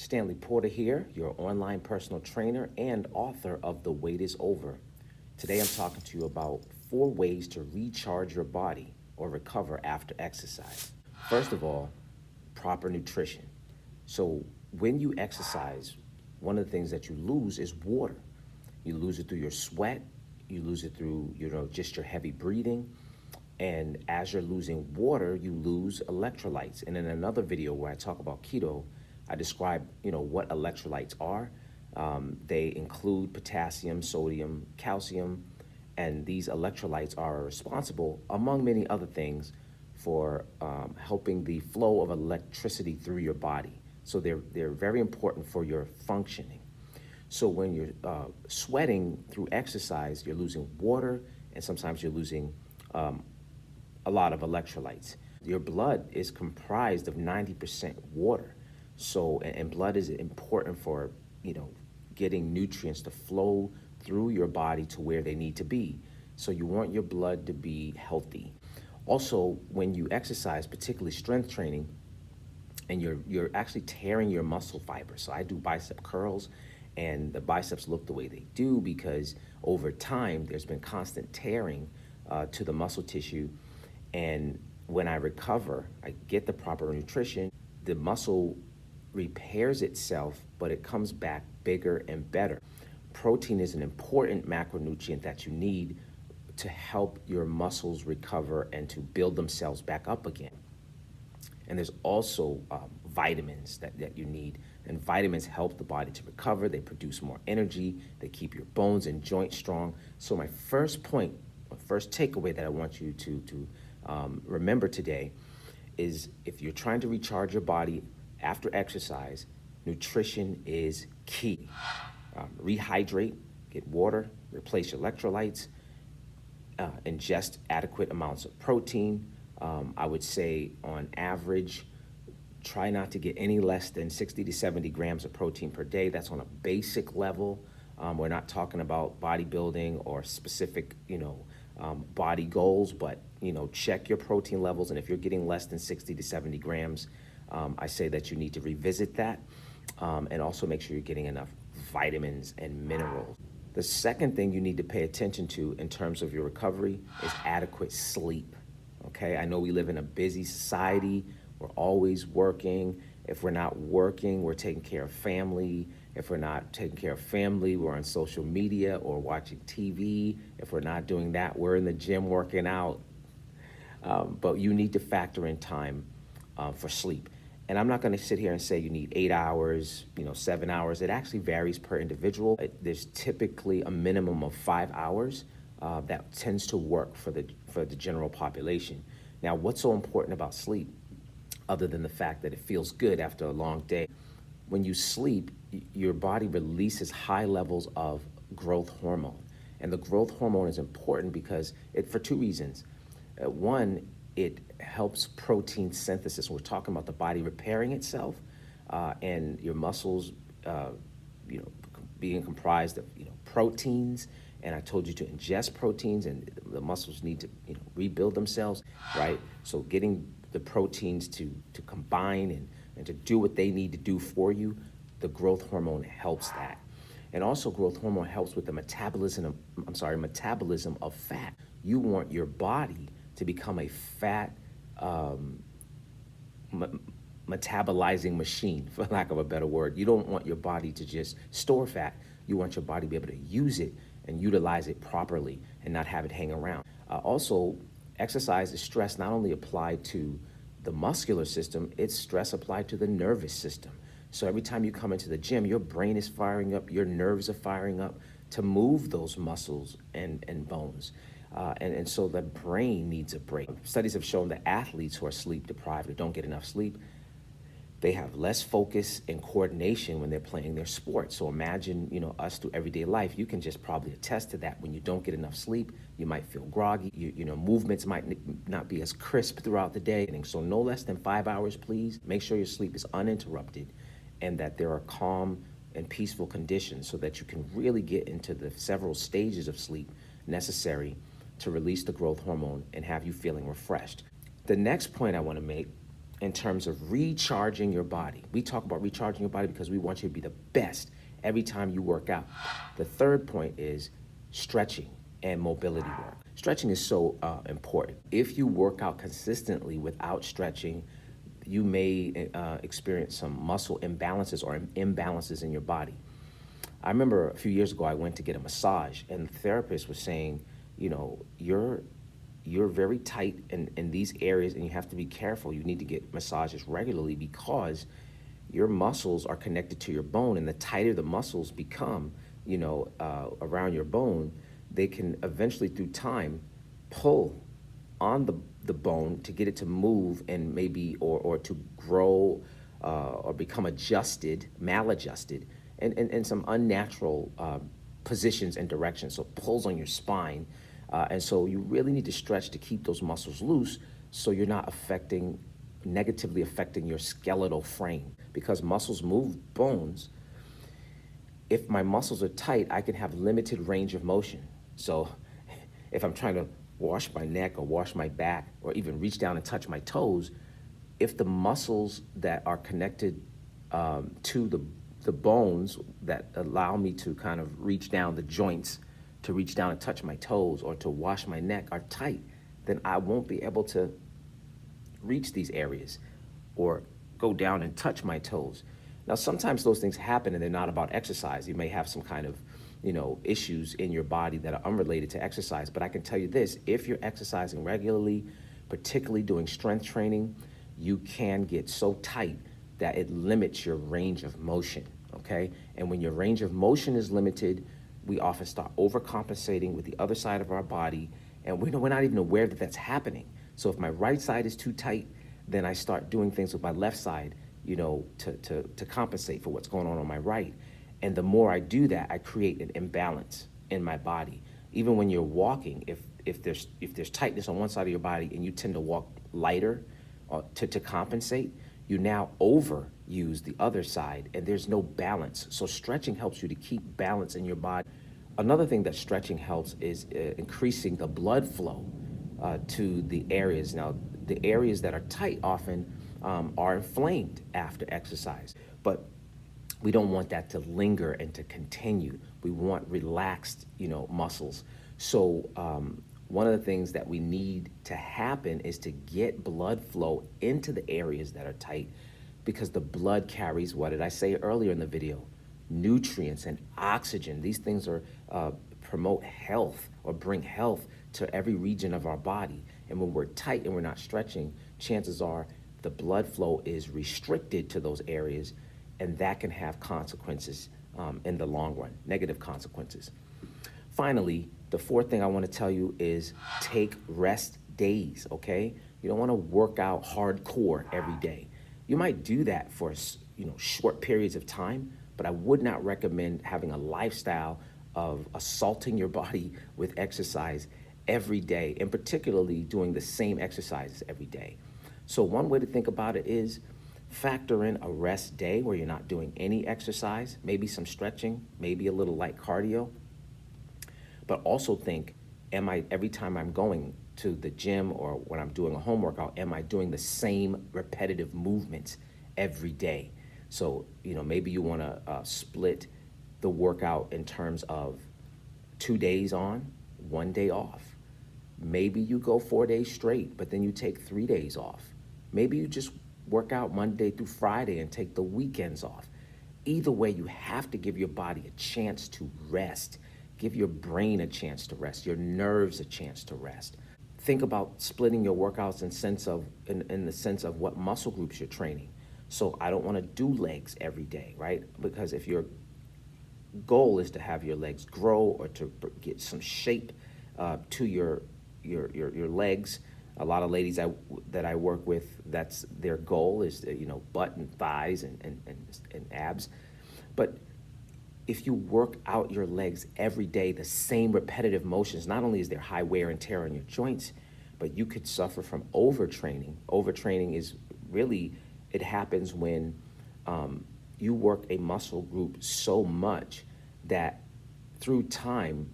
Stanley Porter here, your online personal trainer and author of The Wait is Over. Today I'm talking to you about 4 ways to recharge your body or recover after exercise. First of all, proper nutrition. So when you exercise, one of the things that you lose is water. You lose it through your sweat, you lose it through, just your heavy breathing. And as you're losing water, you lose electrolytes. And in another video where I talk about keto, I describe, what electrolytes are. They include potassium, sodium, calcium, and these electrolytes are responsible, among many other things, for helping the flow of electricity through your body. So they're very important for your functioning. So when you're sweating through exercise, you're losing water, and sometimes you're losing a lot of electrolytes. Your blood is comprised of 90% water. So, and blood is important for, getting nutrients to flow through your body to where they need to be. So you want your blood to be healthy. Also, when you exercise, particularly strength training, and you're actually tearing your muscle fibers. So I do bicep curls, and the biceps look the way they do because over time there's been constant tearing to the muscle tissue. And when I recover, I get the proper nutrition, the muscle repairs itself, but it comes back bigger and better. Protein is an important macronutrient that you need to help your muscles recover and to build themselves back up again. And there's also vitamins that you need. And vitamins help the body to recover. They produce more energy. They keep your bones and joints strong. So my first takeaway that I want you to remember today is if you're trying to recharge your body after exercise, nutrition is key. Rehydrate, get water, replace your electrolytes, ingest adequate amounts of protein. I would say on average, try not to get any less than 60 to 70 grams of protein per day. That's on a basic level. We're not talking about bodybuilding or specific, body goals, but, check your protein levels. And if you're getting less than 60 to 70 grams, I say that you need to revisit that, and also make sure you're getting enough vitamins and minerals. The second thing you need to pay attention to in terms of your recovery is adequate sleep. Okay, I know we live in a busy society. We're always working. If we're not working, we're taking care of family. If we're not taking care of family, we're on social media or watching TV. If we're not doing that, we're in the gym working out. But you need to factor in time for sleep. And I'm not going to sit here and say you need 8 hours, 7 hours. It actually varies per individual. There's typically a minimum of 5 hours that tends to work for the general population. Now, what's so important about sleep, other than the fact that it feels good after a long day? When you sleep, your body releases high levels of growth hormone. And the growth hormone is important because for 2 reasons. One, it helps protein synthesis. We're talking about the body repairing itself, and your muscles, being comprised of, proteins. And I told you to ingest proteins, and the muscles need to, rebuild themselves, right? So getting the proteins to combine and to do what they need to do for you, the growth hormone helps that. And also growth hormone helps with the metabolism of fat. You want your body to become a fat metabolizing machine, for lack of a better word. You don't want your body to just store fat. You want your body to be able to use it and utilize it properly and not have it hang around. Also, exercise is stress not only applied to the muscular system, it's stress applied to the nervous system. So every time you come into the gym, your brain is firing up, your nerves are firing up to move those muscles and bones. And so the brain needs a break. Studies have shown that athletes who are sleep deprived or don't get enough sleep, they have less focus and coordination when they're playing their sport. So imagine, us through everyday life. You can just probably attest to that. When you don't get enough sleep, you might feel groggy. Movements might not be as crisp throughout the day. And so no less than 5 hours, please. Make sure your sleep is uninterrupted and that there are calm and peaceful conditions so that you can really get into the several stages of sleep necessary to release the growth hormone and have you feeling refreshed. The next point I want to make in terms of recharging your body. We talk about recharging your body because we want you to be the best every time you work out. The third point is stretching and mobility work. Stretching is so important. If you work out consistently without stretching, you may experience some muscle imbalances or imbalances in your body. I remember a few years ago, I went to get a massage, and the therapist was saying, you know, you're very tight in these areas, and you have to be careful. You need to get massages regularly because your muscles are connected to your bone, and the tighter the muscles become, around your bone, they can eventually, through time, pull on the bone to get it to move and maybe or to grow or become maladjusted, and some unnatural positions and directions. So pulls on your spine. And so you really need to stretch to keep those muscles loose so you're not negatively affecting your skeletal frame. Because muscles move bones, if my muscles are tight, I can have limited range of motion. So if I'm trying to wash my neck or wash my back or even reach down and touch my toes, if the muscles that are connected to the bones that allow me to kind of reach down the joints, to reach down and touch my toes or to wash my neck are tight, then I won't be able to reach these areas or go down and touch my toes. Now, sometimes those things happen and they're not about exercise. You may have some kind of, issues in your body that are unrelated to exercise. But I can tell you this, if you're exercising regularly, particularly doing strength training, you can get so tight that it limits your range of motion, okay? And when your range of motion is limited, we often start overcompensating with the other side of our body, and we're not even aware that that's happening. So if my right side is too tight, then I start doing things with my left side, to compensate for what's going on my right. And the more I do that, I create an imbalance in my body. Even when you're walking, if there's tightness on one side of your body and you tend to walk lighter to compensate, you now overuse the other side and there's no balance. So stretching helps you to keep balance in your body. Another thing that stretching helps is increasing the blood flow to the areas. Now, the areas that are tight often are inflamed after exercise, but we don't want that to linger and to continue. We want relaxed, muscles. So one of the things that we need to happen is to get blood flow into the areas that are tight, because the blood carries, what did I say earlier in the video? Nutrients and oxygen. These things are promote health or bring health to every region of our body. And when we're tight and we're not stretching, chances are the blood flow is restricted to those areas, and that can have consequences in the long run, negative consequences. Finally, the fourth thing I want to tell you is take rest days, okay? You don't want to work out hardcore every day. You might do that for, short periods of time, but I would not recommend having a lifestyle of assaulting your body with exercise every day, and particularly doing the same exercises every day. So one way to think about it is factor in a rest day where you're not doing any exercise, maybe some stretching, maybe a little light cardio. But also think, every time I'm going to the gym or when I'm doing a home workout, am I doing the same repetitive movements every day? So, maybe you want to split the workout in terms of 2 days on, 1 day off. Maybe you go 4 days straight, but then you take 3 days off. Maybe you just work out Monday through Friday and take the weekends off. Either way, you have to give your body a chance to rest. Give your brain a chance to rest, your nerves a chance to rest. Think about splitting your workouts in the sense of what muscle groups you're training. So I don't want to do legs every day, right? Because if your goal is to have your legs grow or to get some shape to your legs, a lot of ladies that I work with, that's their goal is butt and thighs and abs. But if you work out your legs every day, the same repetitive motions, not only is there high wear and tear on your joints, but you could suffer from overtraining. Overtraining is really, it happens when you work a muscle group so much that through time,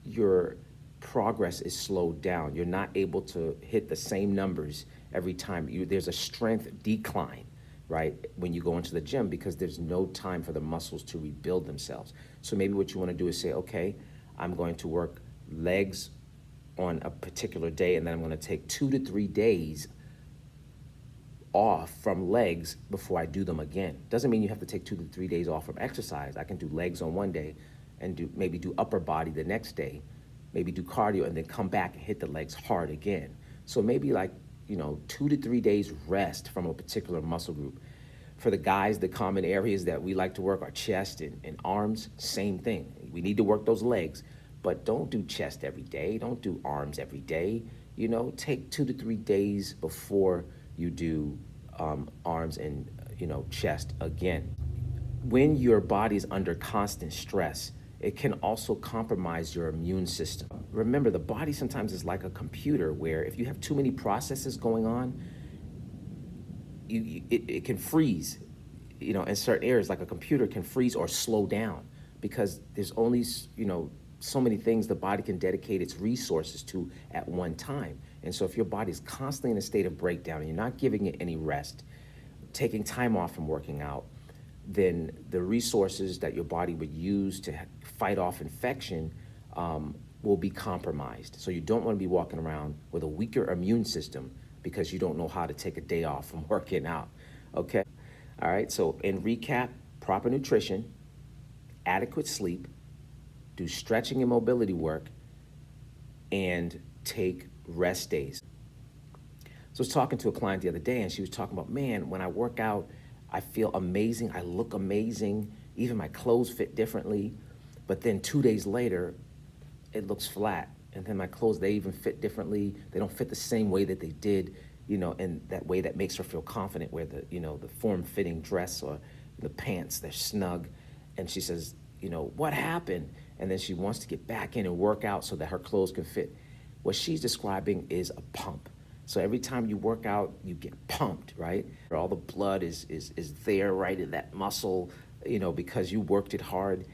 your progress is slowed down. You're not able to hit the same numbers every time there's a strength decline, right, when you go into the gym, because there's no time for the muscles to rebuild themselves. So maybe what you want to do is say, okay, I'm going to work legs on a particular day, and then I'm going to take 2 to 3 days off from legs before I do them again. Doesn't mean you have to take 2 to 3 days off from exercise. I can do legs on one day and maybe do upper body the next day, maybe do cardio, and then come back and hit the legs hard again. So maybe like, 2 to 3 days rest from a particular muscle group. For the guys, the common areas that we like to work are chest and arms, same thing. We need to work those legs, but don't do chest every day. Don't do arms every day. Take 2 to 3 days before you do arms and, chest again. When your body is under constant stress, it can also compromise your immune system. Remember, the body sometimes is like a computer where if you have too many processes going on, it can freeze, in certain areas, like a computer can freeze or slow down because there's only, so many things the body can dedicate its resources to at one time. And so if your body's constantly in a state of breakdown and you're not giving it any rest, taking time off from working out, then the resources that your body would use to fight off infection will be compromised. So you don't want to be walking around with a weaker immune system because you don't know how to take a day off from working out, okay? All right, so in recap, proper nutrition, adequate sleep, do stretching and mobility work, and take rest days. So I was talking to a client the other day, and she was talking about, man, when I work out, I feel amazing, I look amazing, even my clothes fit differently, but then 2 days later, it looks flat. And then my clothes, they even fit differently. They don't fit the same way that they did, in that way that makes her feel confident, where the form-fitting dress or the pants, they're snug. And she says, what happened? And then she wants to get back in and work out so that her clothes can fit. What she's describing is a pump. So every time you work out, you get pumped, right? All the blood is there, right, in that muscle, because you worked it hard.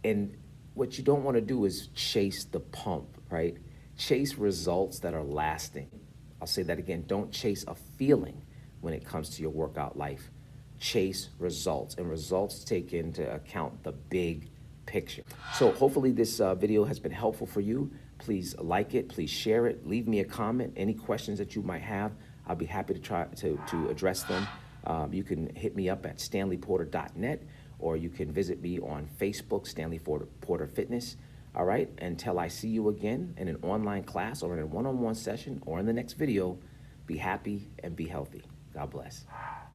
And what you don't want to do is chase the pump, right? Chase results that are lasting. I'll say that again. Don't chase a feeling when it comes to your workout life. Chase results, and results take into account the big picture. So hopefully this video has been helpful for you. Please like it, please share it, leave me a comment. Any questions that you might have, I'll be happy to try to address them. You can hit me up at stanleyporter.net, or you can visit me on Facebook, Stanley Porter Fitness. All right, until I see you again in an online class or in a one-on-one session or in the next video, be happy and be healthy. God bless.